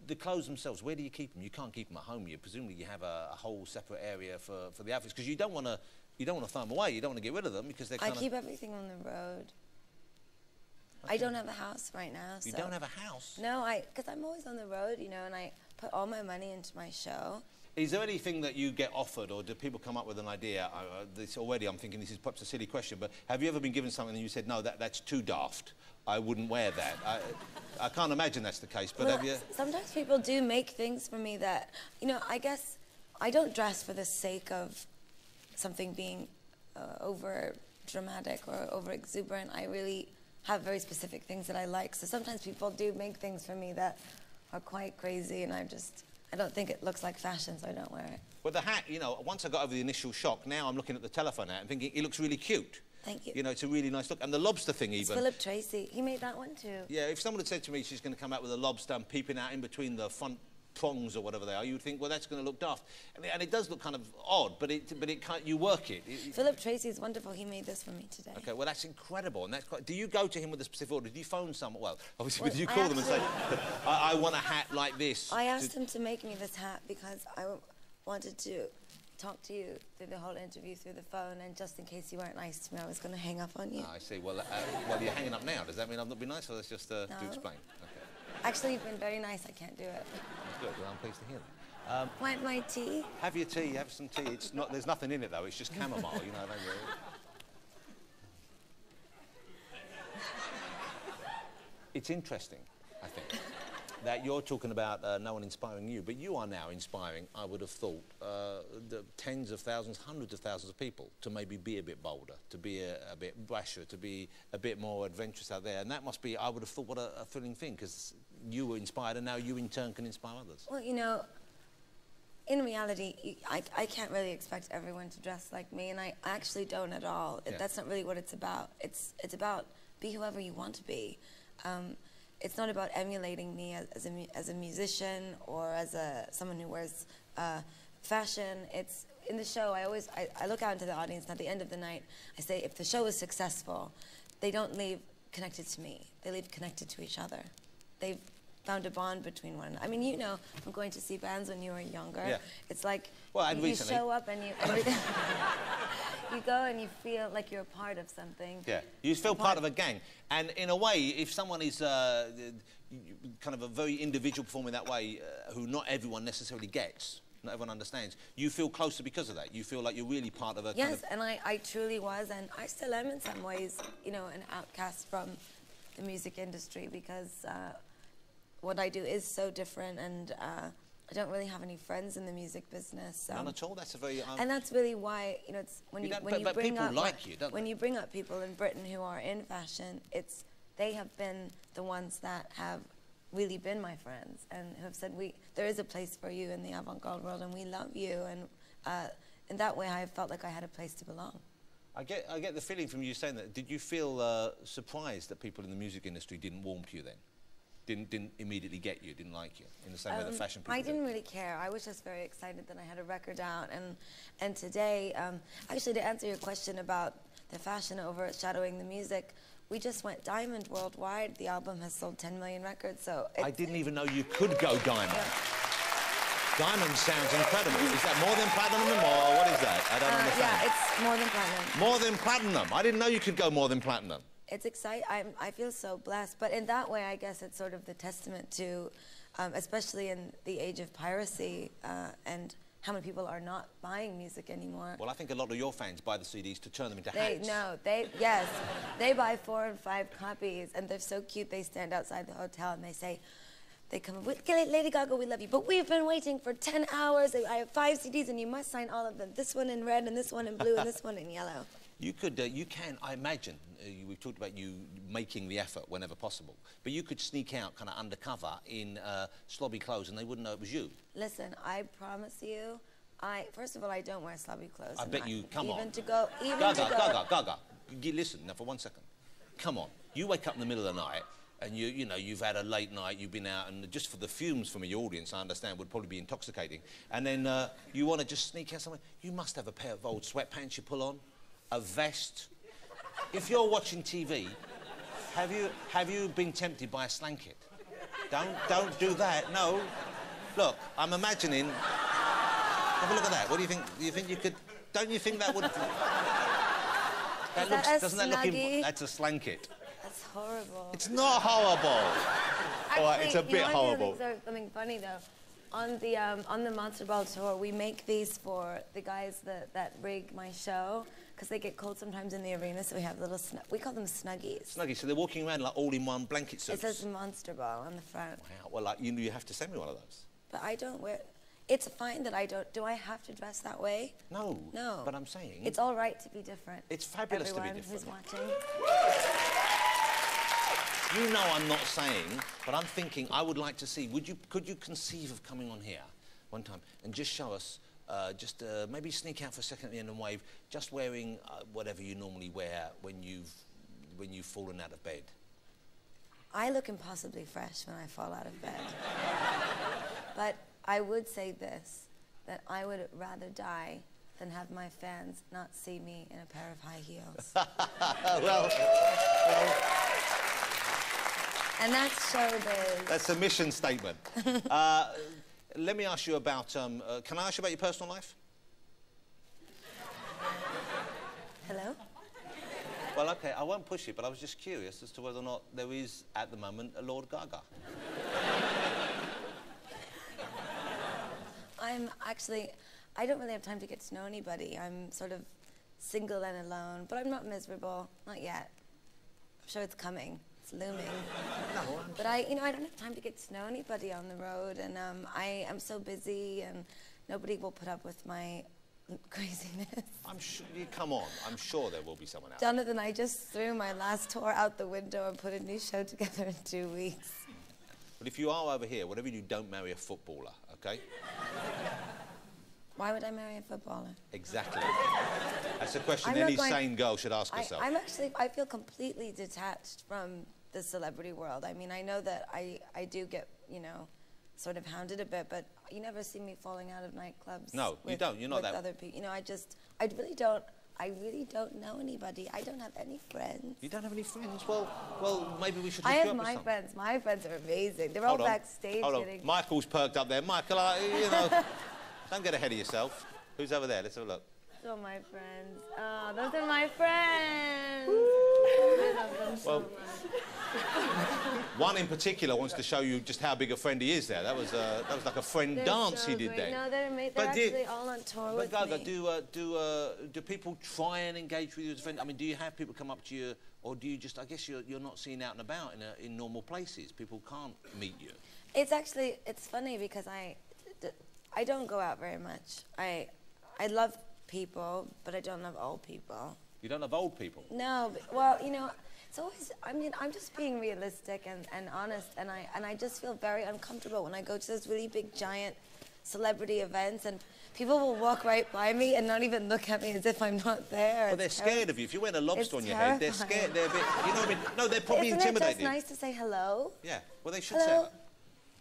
the clothes themselves, where do you keep them? You can't keep them at home. Presumably you have a whole separate area for the outfits, because you don't want to throw them away. You don't want to get rid of them because they're kind of... I keep everything on the road. Okay. I don't have a house right now. You don't have a house? No, because I'm always on the road, you know, and I put all my money into my show. Is there anything that you get offered, or do people come up with an idea? This already, I'm thinking this is perhaps a silly question, but have you ever been given something and you said, no, that's too daft, I wouldn't wear that? I can't imagine that's the case, but well, have you... Sometimes people do make things for me that, you know, I guess I don't dress for the sake of something being over dramatic or over exuberant. I really have very specific things that I like. So sometimes people do make things for me that are quite crazy, and I don't think it looks like fashion, so I don't wear it. Well, the hat, you know, once I got over the initial shock, now I'm looking at the telephone hat and thinking it looks really cute. Thank you. You know, it's a really nice look. And the lobster thing, it's even. Philip Tracy. He made that one too. Yeah, if someone had said to me she's going to come out with a lobster and peeping out in between the front prongs or whatever they are, you would think, well, that's going to look daft. And it does look kind of odd, but it can't, you work it. Philip Tracy is wonderful. He made this for me today. Okay, well, that's incredible. And that's quite... Do you go to him with a specific order? Do you phone someone? Well, obviously, did you call them and say, I want a hat like this? I asked him to make me this hat because I wanted to talk to you through the whole interview through the phone, and just in case you weren't nice to me, I was going to hang up on you. Oh, I see. Well, you're hanging up now. Does that mean I've not been nice, or that's just to explain? Okay. Actually, you've been very nice. I can't do it. Good. Well, I'm pleased to hear that. Want my tea? Have your tea. Have some tea. It's not. There's nothing in it though. It's just chamomile. You know. It's interesting, I think, that you're talking about no one inspiring you, but you are now inspiring, I would have thought, the tens of thousands, hundreds of thousands of people to maybe be a bit bolder, to be a bit brasher, to be a bit more adventurous out there. And that must be, I would have thought, what a thrilling thing, because you were inspired and now you in turn can inspire others. Well, you know, in reality, I can't really expect everyone to dress like me, and I actually don't at all. Yeah. That's not really what it's about. It's about be whoever you want to be. It's not about emulating me as a musician or as someone who wears fashion. It's in the show. I look out into the audience, and at the end of the night, I say, if the show is successful, they don't leave connected to me. They leave connected to each other. They've found a bond between one. I mean, you know, from going to see bands when you were younger. Yeah. It's like you show up and you go and you feel like you're a part of something. Yeah, you feel part of a gang. And in a way, if someone is kind of a very individual performer that way, who not everyone necessarily gets, not everyone understands, you feel closer because of that. You feel like you're really part of a kind of... and I truly was, and I still am in some ways, you know, an outcast from the music industry, because what I do is so different, and I don't really have any friends in the music business. None at all. That's a very... And that's really why, you know, it's when you bring up... When you bring up people in Britain who are in fashion, they have been the ones that have really been my friends and who have said, there is a place for you in the avant-garde world and we love you, and in that way I felt like I had a place to belong. I get the feeling from you saying that. Did you feel surprised that people in the music industry didn't warm to you then? Didn't immediately get you, didn't like you, in the same way that fashion people I didn't really care. I was just very excited that I had a record out, and today, actually, to answer your question about the fashion overshadowing the music, we just went diamond worldwide. The album has sold 10 million records, so... I didn't even know you could go diamond. Yeah. Diamond sounds incredible. Is that more than platinum or what is that? I don't understand. Yeah, it's more than platinum. More than platinum? I didn't know you could go more than platinum. It's exciting. I feel so blessed. But in that way, I guess it's sort of the testament to, especially in the age of piracy and how many people are not buying music anymore. Well, I think a lot of your fans buy the CDs to turn them into hats. Yes, they buy 4 and 5 copies, and they're so cute. They stand outside the hotel and they say, they come with, Lady Gaga, we love you, but we've been waiting for 10 hours. I have 5 CDs, and you must sign all of them. This one in red, and this one in blue, and this one in yellow. You can, I imagine, we've talked about you making the effort whenever possible, but you could sneak out kind of undercover in slobby clothes and they wouldn't know it was you. Listen, I promise you, first of all, I don't wear slobby clothes. I bet you, come on. Gaga. Listen, now for 1 second. Come on, you wake up in the middle of the night and you know, you've had a late night, you've been out, and just for the fumes from your audience, I understand, would probably be intoxicating. And then you want to just sneak out somewhere. You must have a pair of old sweatpants you pull on. A vest. If you're watching TV, have you been tempted by a slanket? Don't do that. No. Look, I'm imagining. Have a look at that. What do you think? Do you think you could? Don't you think that would? Doesn't that look? That's a slanket. That's horrible. It's not horrible. Actually, All right, it's a bit horrible. Something funny though. On the Monster Ball tour, we make these for the guys that rig my show, because they get cold sometimes in the arena, so we have little, we call them Snuggies. Snuggies, so they're walking around like all-in-one blanket suits. It says Monster Ball on the front. Wow, well, like, you have to send me one of those. But I don't wear, it's fine that I don't, do I have to dress that way? No. No. But I'm saying... It's all right to be different. It's fabulous to be different. Everyone who's watching. You know I'm not saying, but I'm thinking I would like to see, could you conceive of coming on here one time and just show us, maybe sneak out for a second at the end and wave, just wearing whatever you normally wear when you've fallen out of bed? I look impossibly fresh when I fall out of bed. But I would say this, that I would rather die than have my fans not see me in a pair of high heels. well... And that's showbiz. That's a mission statement. Let me ask you about, can I ask you about your personal life? Hello? Well, OK, I won't push it, but I was just curious as to whether or not there is, at the moment, a Lord GaGa. I'm actually, I don't really have time to get to know anybody. I'm sort of single and alone, but I'm not miserable, not yet. I'm sure it's coming. It's looming. No, but I don't have time to get to know anybody on the road, and I am so busy, and nobody will put up with my craziness. I'm sure, come on, I'm sure there will be someone out. Jonathan, I just threw my last tour out the window and put a new show together in 2 weeks. But if you are over here, whatever you do, don't marry a footballer, OK? Why would I marry a footballer? Exactly. That's a question any sane girl should ask herself. I feel completely detached from the celebrity world. I mean, I know that I do get, sort of hounded a bit, but you never see me falling out of nightclubs. No, you don't. You're not that. Other people. I really don't know anybody. I don't have any friends. You don't have any friends? Well, maybe we should hook I you have up with my some. friends. My friends are amazing. They're all backstage. Hold on. Michael's perked up there. Michael, don't get ahead of yourself. Who's over there? Let's have a look. Those are my friends. Oh, those are my friends. I love them so much. One in particular wants to show you just how big a friend he is there. That was like a friend dance he did there. No, they're actually all on tour with me. But GaGa, do people try and engage with you as a friend? I mean, do you have people come up to you, or do you just? I guess you're not seen out and about in normal places. People can't meet you. It's funny because I don't go out very much. I love people, but I don't love old people. You don't love old people? No, well, it's always, I'm just being realistic and honest, and I just feel very uncomfortable when I go to those really big, giant celebrity events, and people will walk right by me and not even look at me as if I'm not there. Well, they're scared of you. If you're wearing a lobster on your head, they're scared. They're a bit, you know what I mean? No, they're probably intimidated. Isn't it just nice to say hello? Yeah, well, they should say that.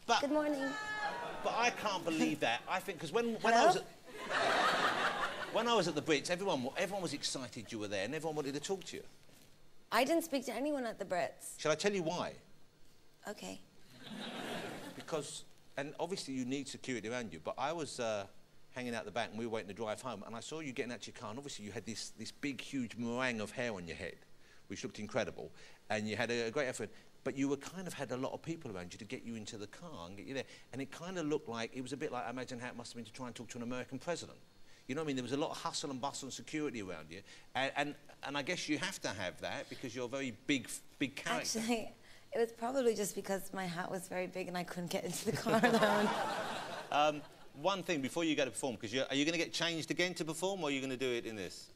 But, good morning. But I can't believe that. I think, because when I was at the Brits, everyone was excited you were there, and everyone wanted to talk to you. I didn't speak to anyone at the Brits. Shall I tell you why? Okay. Because, and obviously you need security around you, but I was hanging out the back and we were waiting to drive home, and I saw you getting out to your car, and obviously you had this big, huge meringue of hair on your head, which looked incredible, and you had a great effort, but you kind of had a lot of people around you to get you into the car and get you there, and it kind of looked like, it was a bit like, I imagine how it must have been to try and talk to an American president. You know what I mean? There was a lot of hustle and bustle and security around you. And I guess you have to have that because you're a very big character. Actually, it was probably just because my hat was very big and I couldn't get into the car alone. One thing before you go to perform, because are you going to get changed again to perform, or are you going to do it in this?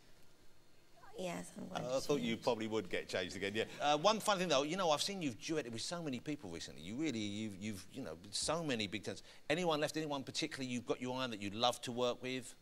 Yes, I'm going to I thought you probably would get changed again, yeah. One fun thing, though, I've seen you've duetted with so many people recently. You've so many big talents. Anyone particularly you've got your eye on that you'd love to work with?